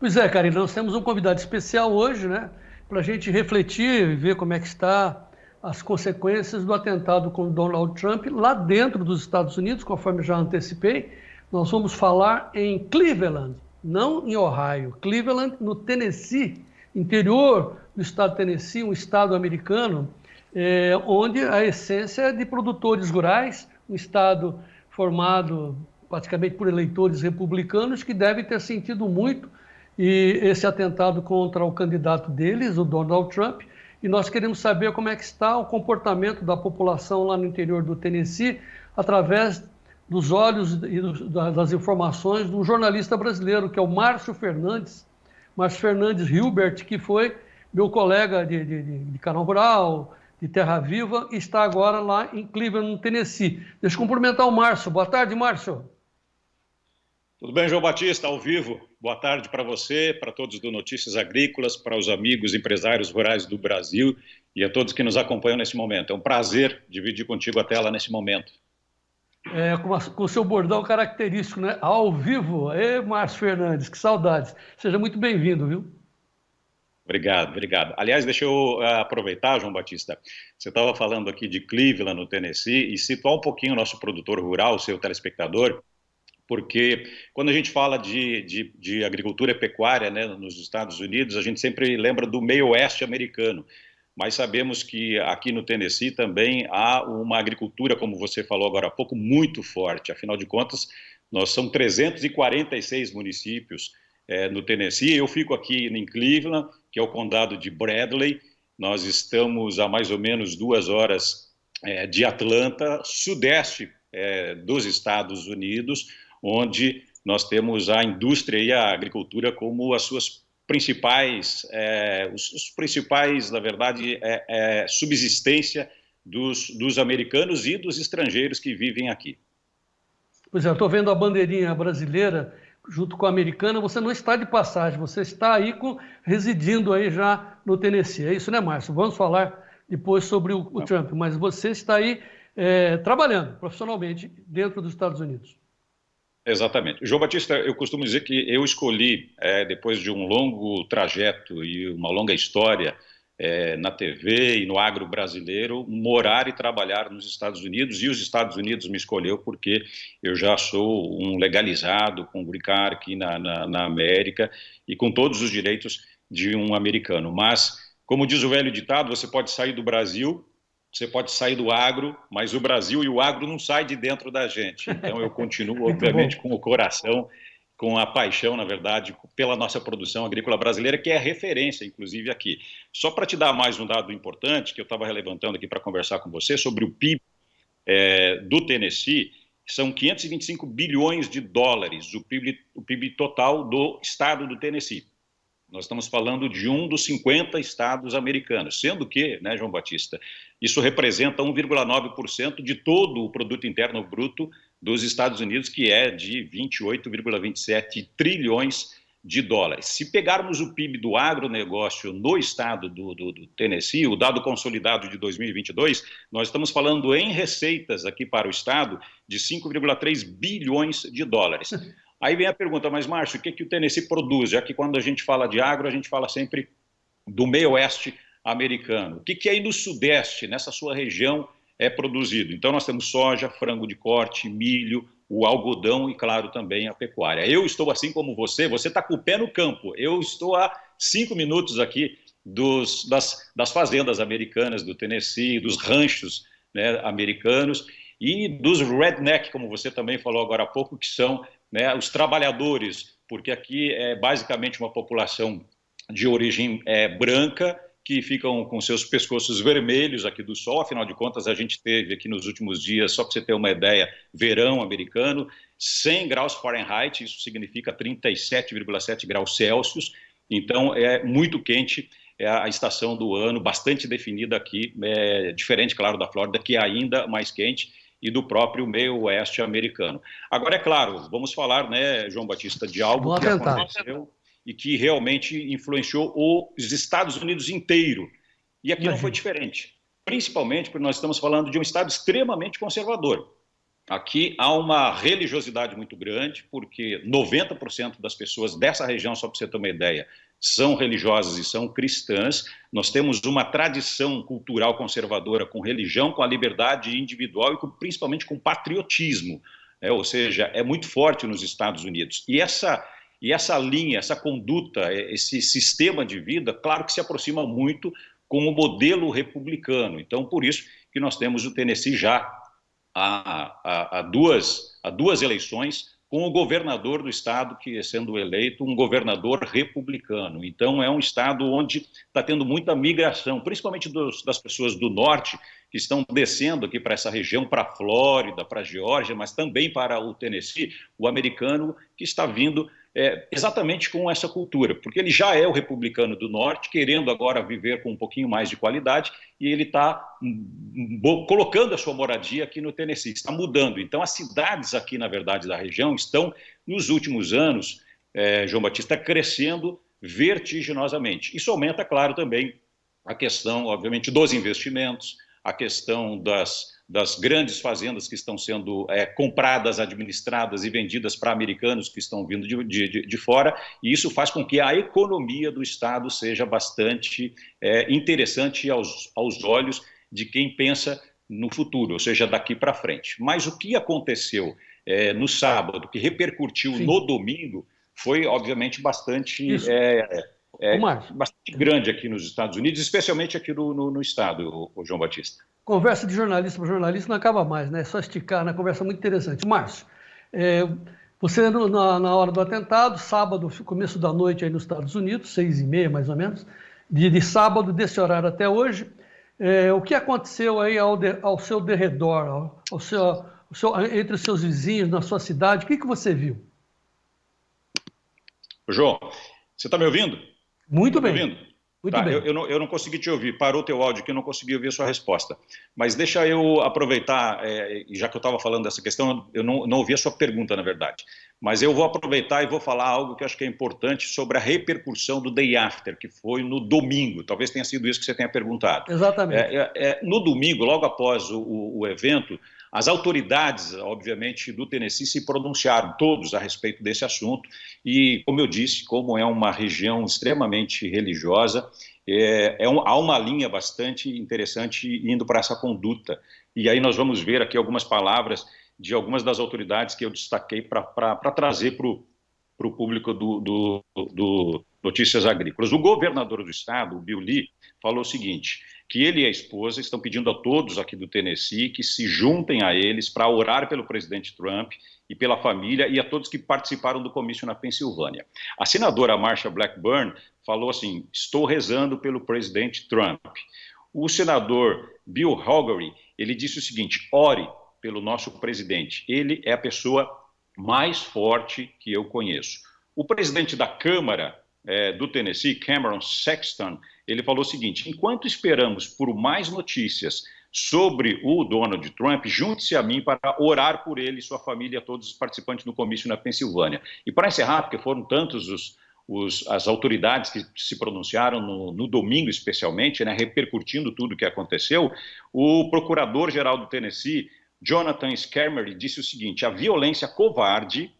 Pois é, Karine, nós temos um convidado especial hoje, né? Para a gente refletir e ver como é que está as consequências do atentado com Donald Trump lá dentro dos Estados Unidos, conforme já antecipei. Nós vamos falar em Cleveland, não em Ohio. Cleveland, no Tennessee, interior do estado de Tennessee, um estado americano, onde a essência é de produtores rurais, um estado formado praticamente por eleitores republicanos que devem ter sentido muito esse atentado contra o candidato deles, o Donald Trump, e nós queremos saber como é que está o comportamento da população lá no interior do Tennessee, através dos olhos e das informações de um jornalista brasileiro, que é o Márcio Fernandes Hilbert, que foi meu colega de Canal Rural, de Terra Viva, e está agora lá em Cleveland, no Tennessee. Deixa eu cumprimentar o Márcio. Boa tarde, Márcio. Tudo bem, João Batista, ao vivo. Boa tarde para você, para todos do Notícias Agrícolas, para os amigos empresários rurais do Brasil e a todos que nos acompanham nesse momento. É um prazer dividir contigo a tela nesse momento. Com o seu bordão característico, né? Ao vivo. Márcio Fernandes, que saudades. Seja muito bem-vindo, viu? Obrigado, obrigado. Aliás, deixa eu aproveitar, João Batista, você estava falando aqui de Cleveland, no Tennessee, e situar um pouquinho o nosso produtor rural, o seu telespectador, porque quando a gente fala de agricultura e pecuária, né, nos Estados Unidos, a gente sempre lembra do meio oeste americano, mas sabemos que aqui no Tennessee também há uma agricultura, como você falou agora há pouco, muito forte. Afinal de contas, nós somos 346 municípios no Tennessee. Eu fico aqui em Cleveland, que é o condado de Bradley. Nós estamos a mais ou menos 2 horas de Atlanta, sudeste dos Estados Unidos, onde nós temos a indústria e a agricultura como as suas principais, os principais, na verdade, subsistência dos americanos e dos estrangeiros que vivem aqui. Pois é, eu estou vendo a bandeirinha brasileira junto com a americana. Você não está de passagem, você está aí residindo aí já no Tennessee. É isso, né, Márcio? Vamos falar depois sobre o Trump, mas você está aí trabalhando profissionalmente dentro dos Estados Unidos. Exatamente. João Batista, eu costumo dizer que eu escolhi, depois de um longo trajeto e uma longa história na TV e no agro brasileiro, morar e trabalhar nos Estados Unidos, e os Estados Unidos me escolheu porque eu já sou um legalizado com green card aqui na América e com todos os direitos de um americano. Mas, como diz o velho ditado, você pode sair do Brasil, você pode sair do agro, mas o Brasil e o agro não saem de dentro da gente. Então eu continuo, obviamente, com o coração, com a paixão, na verdade, pela nossa produção agrícola brasileira, que é referência, inclusive, aqui. Só para te dar mais um dado importante, que eu estava levantando aqui para conversar com você, sobre o PIB do Tennessee, são 525 bilhões de dólares, o PIB total do estado do Tennessee. Nós estamos falando de um dos 50 estados americanos, sendo que, né, João Batista, isso representa 1,9% de todo o produto interno bruto dos Estados Unidos, que é de 28,27 trilhões de dólares. Se pegarmos o PIB do agronegócio no estado do Tennessee, o dado consolidado de 2022, nós estamos falando em receitas aqui para o estado de 5,3 bilhões de dólares. Aí vem a pergunta, mas Márcio, o que o Tennessee produz? Já que quando a gente fala de agro, a gente fala sempre do meio oeste americano. O que aí no sudeste, nessa sua região, é produzido? Então nós temos soja, frango de corte, milho, o algodão e, claro, também a pecuária. Eu estou assim como você está com o pé no campo. Eu estou a 5 minutos aqui das fazendas americanas do Tennessee, dos ranchos, né, americanos, e dos redneck, como você também falou agora há pouco, que são, né, os trabalhadores, porque aqui é basicamente uma população de origem branca, que ficam com seus pescoços vermelhos aqui do sol. Afinal de contas, a gente teve aqui nos últimos dias, só para você ter uma ideia, verão americano, 100 graus Fahrenheit, isso significa 37,7 graus Celsius, então é muito quente. É a estação do ano, bastante definida aqui, diferente, claro, da Flórida, que é ainda mais quente, e do próprio meio oeste americano. Agora, é claro, vamos falar, né, João Batista, de algo que aconteceu e que realmente influenciou os Estados Unidos inteiro. E aqui não foi diferente, principalmente porque nós estamos falando de um estado extremamente conservador. Aqui há uma religiosidade muito grande, porque 90% das pessoas dessa região, só para você ter uma ideia, são religiosas e são cristãs. Nós temos uma tradição cultural conservadora com religião, com a liberdade individual e principalmente com patriotismo. Ou seja, é muito forte nos Estados Unidos. E essa linha, essa conduta, esse sistema de vida, claro que se aproxima muito com o modelo republicano. Então, por isso que nós temos o Tennessee já há duas eleições, com o governador do estado que sendo eleito um governador republicano. Então é um estado onde está tendo muita migração, principalmente das pessoas do norte que estão descendo aqui para essa região, para a Flórida, para a Geórgia, mas também para o Tennessee, o americano que está vindo exatamente com essa cultura, porque ele já é o republicano do norte, querendo agora viver com um pouquinho mais de qualidade, e ele está colocando a sua moradia aqui no Tennessee, está mudando. Então, as cidades aqui, na verdade, da região estão, nos últimos anos, João Batista, crescendo vertiginosamente. Isso aumenta, claro, também a questão, obviamente, dos investimentos, a questão das grandes fazendas que estão sendo compradas, administradas e vendidas para americanos que estão vindo de fora, e isso faz com que a economia do Estado seja bastante interessante aos olhos de quem pensa no futuro, ou seja, daqui para frente. Mas o que aconteceu no sábado, que repercutiu Sim. no domingo, foi, obviamente, bastante grande aqui nos Estados Unidos, especialmente aqui no estado, o João Batista. Conversa de jornalista para jornalista não acaba mais, né? É só esticar, né? Conversa muito interessante. Márcio, você na hora do atentado, sábado, começo da noite aí nos Estados Unidos, 6h30 mais ou menos, de sábado, desse horário até hoje, o que aconteceu aí ao seu derredor, entre os seus vizinhos, na sua cidade, o que você viu? João, você está me ouvindo? Muito bem. Me ouvindo? Muito bem. Eu não consegui te ouvir, parou o teu áudio aqui, eu não consegui ouvir a sua resposta. Mas deixa eu aproveitar, já que eu estava falando dessa questão, eu não ouvi a sua pergunta, na verdade. Mas eu vou aproveitar e vou falar algo que eu acho que é importante sobre a repercussão do Day After, que foi no domingo. Talvez tenha sido isso que você tenha perguntado. Exatamente. No domingo, logo após o evento, as autoridades, obviamente, do Tennessee se pronunciaram, todos, a respeito desse assunto. E, como eu disse, como é uma região extremamente religiosa, há uma linha bastante interessante indo para essa conduta. E aí nós vamos ver aqui algumas palavras de algumas das autoridades que eu destaquei para trazer para o público do Notícias Agrícolas. O governador do estado, o Bill Lee, falou o seguinte, que ele e a esposa estão pedindo a todos aqui do Tennessee que se juntem a eles para orar pelo presidente Trump e pela família e a todos que participaram do comício na Pensilvânia. A senadora Marsha Blackburn falou assim, estou rezando pelo presidente Trump. O senador Bill Hagerty, ele disse o seguinte, ore pelo nosso presidente, ele é a pessoa mais forte que eu conheço. O presidente da Câmara do Tennessee, Cameron Sexton, ele falou o seguinte, enquanto esperamos por mais notícias sobre o Donald Trump, junte-se a mim para orar por ele, sua família, todos os participantes do comício na Pensilvânia. E para encerrar, porque foram tantos as autoridades que se pronunciaram no domingo especialmente, né, repercutindo tudo o que aconteceu, o procurador-geral do Tennessee, Jonathan Scarmery, disse o seguinte, a violência covarde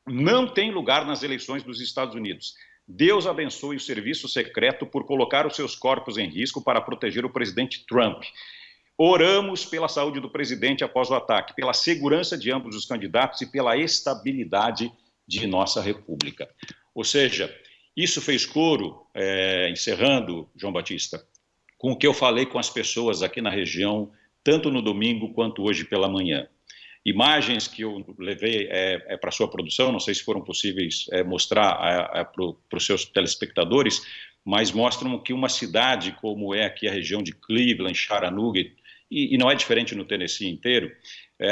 não tem lugar nas eleições dos Estados Unidos. Deus abençoe o serviço secreto por colocar os seus corpos em risco para proteger o presidente Trump. Oramos pela saúde do presidente após o ataque, pela segurança de ambos os candidatos e pela estabilidade de nossa república. Ou seja, isso fez coro, encerrando, João Batista, com o que eu falei com as pessoas aqui na região, tanto no domingo quanto hoje pela manhã. Imagens que eu levei para a sua produção, não sei se foram possíveis mostrar para os seus telespectadores, mas mostram que uma cidade como é aqui a região de Cleveland, Chattanooga, e não é diferente no Tennessee inteiro,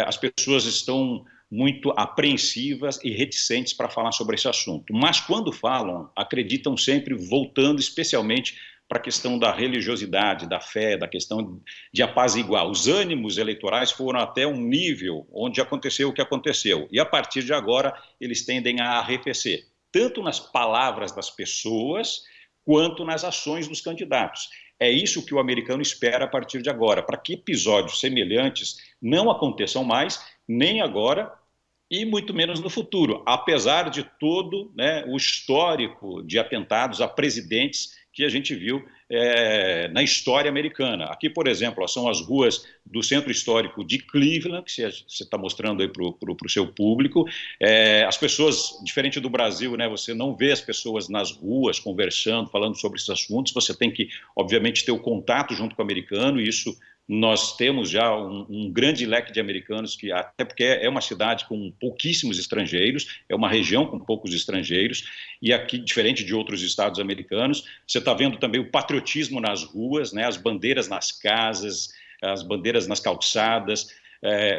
as pessoas estão muito apreensivas e reticentes para falar sobre esse assunto. Mas quando falam, acreditam sempre voltando especialmente para a questão da religiosidade, da fé, da questão de apaziguar. Os ânimos eleitorais foram até um nível onde aconteceu o que aconteceu. E a partir de agora, eles tendem a arrefecer, tanto nas palavras das pessoas, quanto nas ações dos candidatos. É isso que o americano espera a partir de agora, para que episódios semelhantes não aconteçam mais, nem agora e muito menos no futuro, apesar de todo, né, o histórico de atentados a presidentes que a gente viu na história americana. Aqui, por exemplo, ó, são as ruas do centro histórico de Cleveland, que você está mostrando aí para o seu público. As pessoas, diferente do Brasil, né, você não vê as pessoas nas ruas conversando, falando sobre esses assuntos, você tem que, obviamente, ter o contato junto com o americano, e isso nós temos já um grande leque de americanos, que até porque é uma cidade com pouquíssimos estrangeiros, é uma região com poucos estrangeiros, e aqui, diferente de outros estados americanos, você está vendo também o patriotismo nas ruas, né, as bandeiras nas casas, as bandeiras nas calçadas,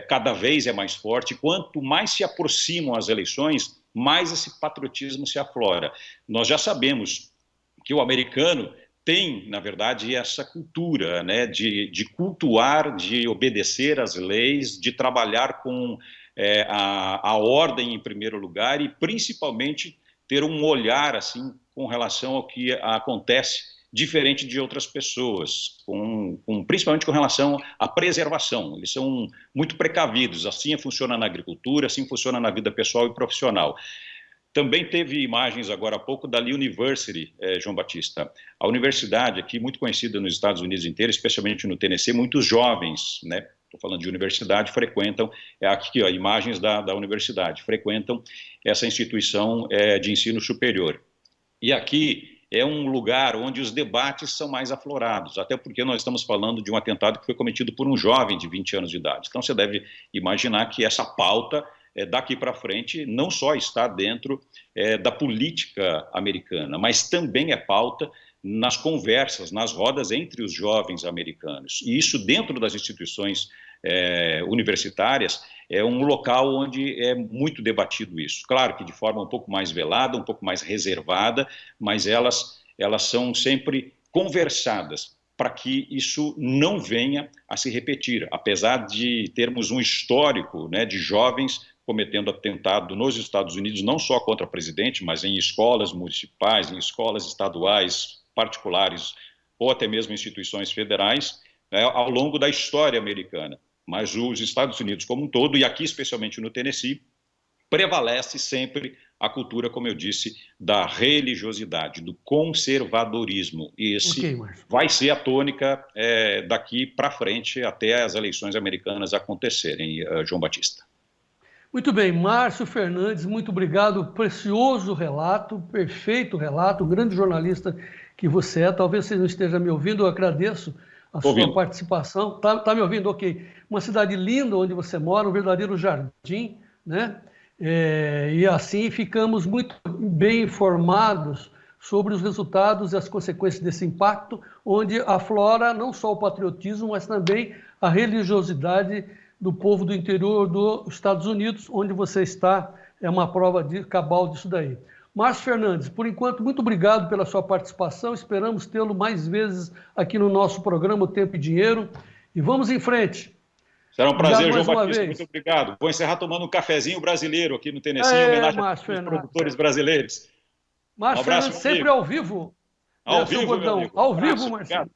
cada vez é mais forte. Quanto mais se aproximam as eleições, mais esse patriotismo se aflora. Nós já sabemos que o americano tem, na verdade, essa cultura, né, de cultuar, de obedecer às leis, de trabalhar com a ordem em primeiro lugar e, principalmente, ter um olhar assim com relação ao que acontece diferente de outras pessoas, principalmente com relação à preservação. Eles são muito precavidos, assim funciona na agricultura, assim funciona na vida pessoal e profissional. Também teve imagens agora há pouco da Lee University, João Batista. A universidade aqui, muito conhecida nos Estados Unidos inteiro, especialmente no Tennessee, muitos jovens, né, estou falando de universidade, frequentam, aqui ó, imagens da universidade, frequentam essa instituição de ensino superior. E aqui é um lugar onde os debates são mais aflorados, até porque nós estamos falando de um atentado que foi cometido por um jovem de 20 anos de idade. Então você deve imaginar que essa pauta daqui para frente não só está dentro da política americana, mas também é pauta nas conversas, nas rodas entre os jovens americanos. E isso dentro das instituições universitárias é um local onde é muito debatido isso. Claro que de forma um pouco mais velada, um pouco mais reservada, mas elas são sempre conversadas para que isso não venha a se repetir, apesar de termos um histórico, né, de jovens cometendo atentado nos Estados Unidos, não só contra o presidente, mas em escolas municipais, em escolas estaduais, particulares, ou até mesmo instituições federais, né, ao longo da história americana. Mas os Estados Unidos como um todo, e aqui especialmente no Tennessee, prevalece sempre a cultura, como eu disse, da religiosidade, do conservadorismo. E esse vai ser a tônica daqui para frente, até as eleições americanas acontecerem, João Batista. Muito bem, Márcio Fernandes, muito obrigado, precioso relato, perfeito relato, um grande jornalista que você é. Talvez você não esteja me ouvindo, eu agradeço a sua participação. Tá me ouvindo? Ok. Uma cidade linda onde você mora, um verdadeiro jardim, né? E assim ficamos muito bem informados sobre os resultados e as consequências desse impacto, onde aflora não só o patriotismo, mas também a religiosidade do povo do interior dos Estados Unidos, onde você está, é uma prova cabal disso daí. Márcio Fernandes, por enquanto, muito obrigado pela sua participação, esperamos tê-lo mais vezes aqui no nosso programa O Tempo e Dinheiro, e vamos em frente. Será um prazer, João Batista, muito obrigado. Vou encerrar tomando um cafezinho brasileiro aqui no Tennessee, em homenagem aos produtores brasileiros. Márcio Fernandes, sempre ao vivo. Ao vivo, meu amigo. Ao vivo, Marcelo.